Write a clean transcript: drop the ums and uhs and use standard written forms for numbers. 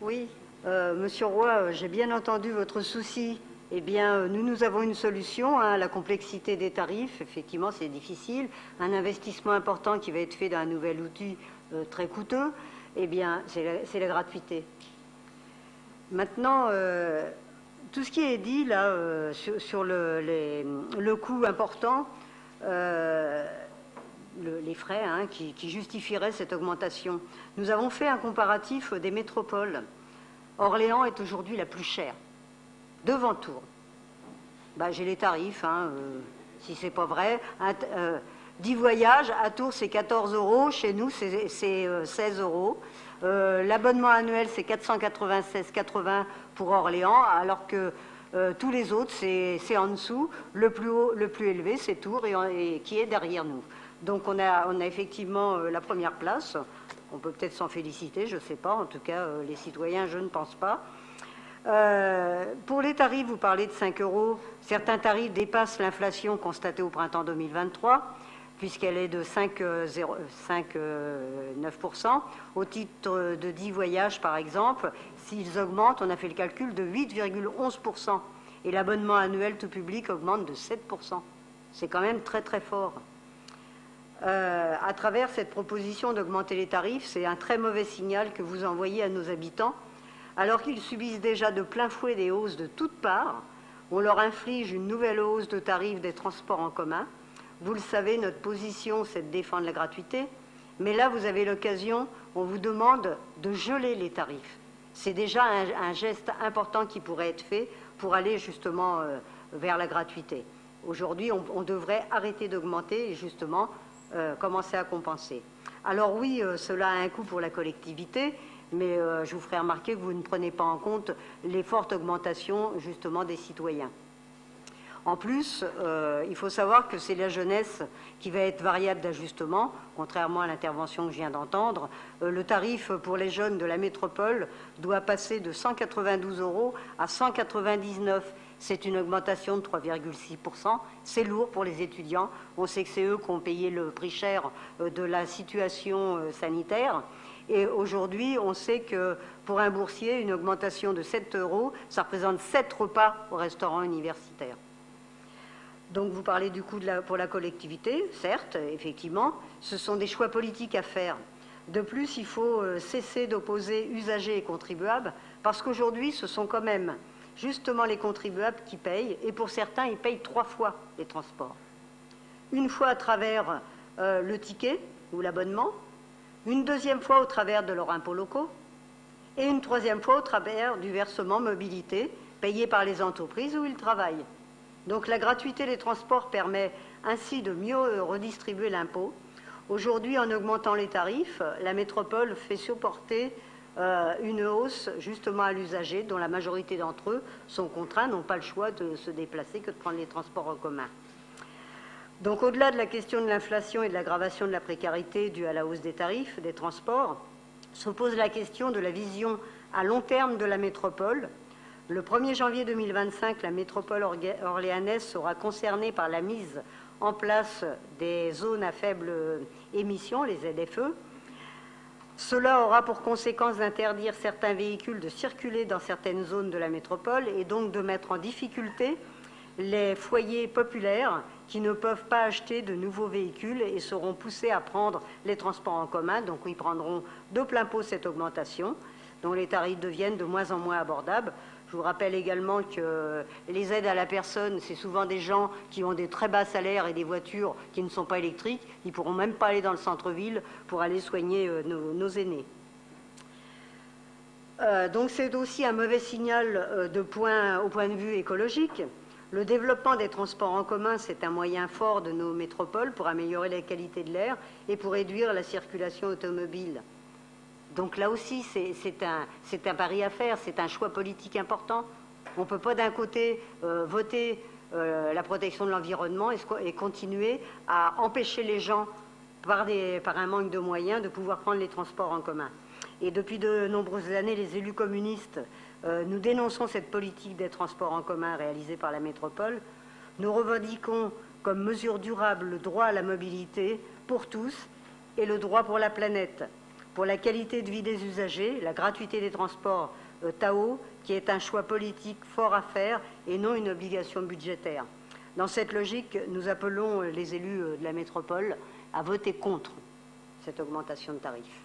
Oui, Monsieur Roy, j'ai bien entendu votre souci. Eh bien, nous avons une solution, hein, la complexité des tarifs. Effectivement, c'est difficile. Un investissement important qui va être fait dans un nouvel outil très coûteux, eh bien, c'est la gratuité. Maintenant, tout ce qui est dit là sur le coût important, les frais hein, qui justifieraient cette augmentation. Nous avons fait un comparatif des métropoles. Orléans est aujourd'hui la plus chère, devant Tours. Ben, j'ai les tarifs, hein, si c'est pas vrai. 10 voyages, à Tours c'est 14 €, chez nous c'est 16 €. L'abonnement annuel c'est 496,80 pour Orléans, alors que tous les autres c'est en dessous. Le plus haut, le plus élevé c'est Tours et qui est derrière nous. Donc on a effectivement la première place. On peut peut-être s'en féliciter, je ne sais pas. En tout cas, les citoyens, je ne pense pas. Pour les tarifs, vous parlez de 5 €. Certains tarifs dépassent l'inflation constatée au printemps 2023, puisqu'elle est de 5,9%. Au titre de 10 voyages, par exemple, s'ils augmentent, on a fait le calcul de 8,11%. Et l'abonnement annuel tout public augmente de 7%. C'est quand même très très fort. À travers cette proposition d'augmenter les tarifs, c'est un très mauvais signal que vous envoyez à nos habitants. Alors qu'ils subissent déjà de plein fouet des hausses de toutes parts, on leur inflige une nouvelle hausse de tarifs des transports en commun. Vous le savez, notre position, c'est de défendre la gratuité. Mais là, vous avez l'occasion, on vous demande de geler les tarifs. C'est déjà un geste important qui pourrait être fait pour aller justement vers la gratuité. Aujourd'hui, on devrait arrêter d'augmenter et justement commencer à compenser. Alors oui, cela a un coût pour la collectivité, mais je vous ferai remarquer que vous ne prenez pas en compte les fortes augmentations justement des citoyens. En plus, il faut savoir que c'est la jeunesse qui va être variable d'ajustement, contrairement à l'intervention que je viens d'entendre. Le tarif pour les jeunes de la métropole doit passer de 192 € à 199 €. C'est une augmentation de 3,6%. C'est lourd pour les étudiants. On sait que c'est eux qui ont payé le prix cher de la situation sanitaire. Et aujourd'hui, on sait que pour un boursier, une augmentation de 7 €, ça représente 7 repas au restaurant universitaire. Donc vous parlez du coût pour la collectivité, certes, effectivement. Ce sont des choix politiques à faire. De plus, il faut cesser d'opposer usagers et contribuables, parce qu'aujourd'hui, ce sont quand même justement les contribuables qui payent, et pour certains, ils payent 3 fois les transports. Une fois à travers le ticket ou l'abonnement, une deuxième fois au travers de leurs impôts locaux, et une troisième fois au travers du versement mobilité payé par les entreprises où ils travaillent. Donc la gratuité des transports permet ainsi de mieux redistribuer l'impôt. Aujourd'hui, en augmentant les tarifs, la métropole fait supporter une hausse justement à l'usager, dont la majorité d'entre eux sont contraints, n'ont pas le choix de se déplacer que de prendre les transports en commun. Donc au-delà de la question de l'inflation et de l'aggravation de la précarité due à la hausse des tarifs des transports, se pose la question de la vision à long terme de la métropole. Le 1er janvier 2025, la métropole orléanaise sera concernée par la mise en place des zones à faible émission, les ZFE. Cela aura pour conséquence d'interdire certains véhicules de circuler dans certaines zones de la métropole et donc de mettre en difficulté les foyers populaires qui ne peuvent pas acheter de nouveaux véhicules et seront poussés à prendre les transports en commun. Donc ils prendront de plein pot cette augmentation, dont les tarifs deviennent de moins en moins abordables. Je vous rappelle également que les aides à la personne, c'est souvent des gens qui ont des très bas salaires et des voitures qui ne sont pas électriques. Ils ne pourront même pas aller dans le centre-ville pour aller soigner nos aînés. Donc c'est aussi un mauvais signal au point de vue écologique. Le développement des transports en commun, c'est un moyen fort de nos métropoles pour améliorer la qualité de l'air et pour réduire la circulation automobile. Donc là aussi, c'est un pari à faire, c'est un choix politique important. On ne peut pas d'un côté voter la protection de l'environnement et continuer à empêcher les gens, par un manque de moyens, de pouvoir prendre les transports en commun. Et depuis de nombreuses années, les élus communistes, nous dénonçons cette politique des transports en commun réalisée par la métropole. Nous revendiquons comme mesure durable le droit à la mobilité pour tous et le droit pour la planète. Pour la qualité de vie des usagers, la gratuité des transports Tao, qui est un choix politique fort à faire et non une obligation budgétaire. Dans cette logique, nous appelons les élus de la métropole à voter contre cette augmentation de tarifs.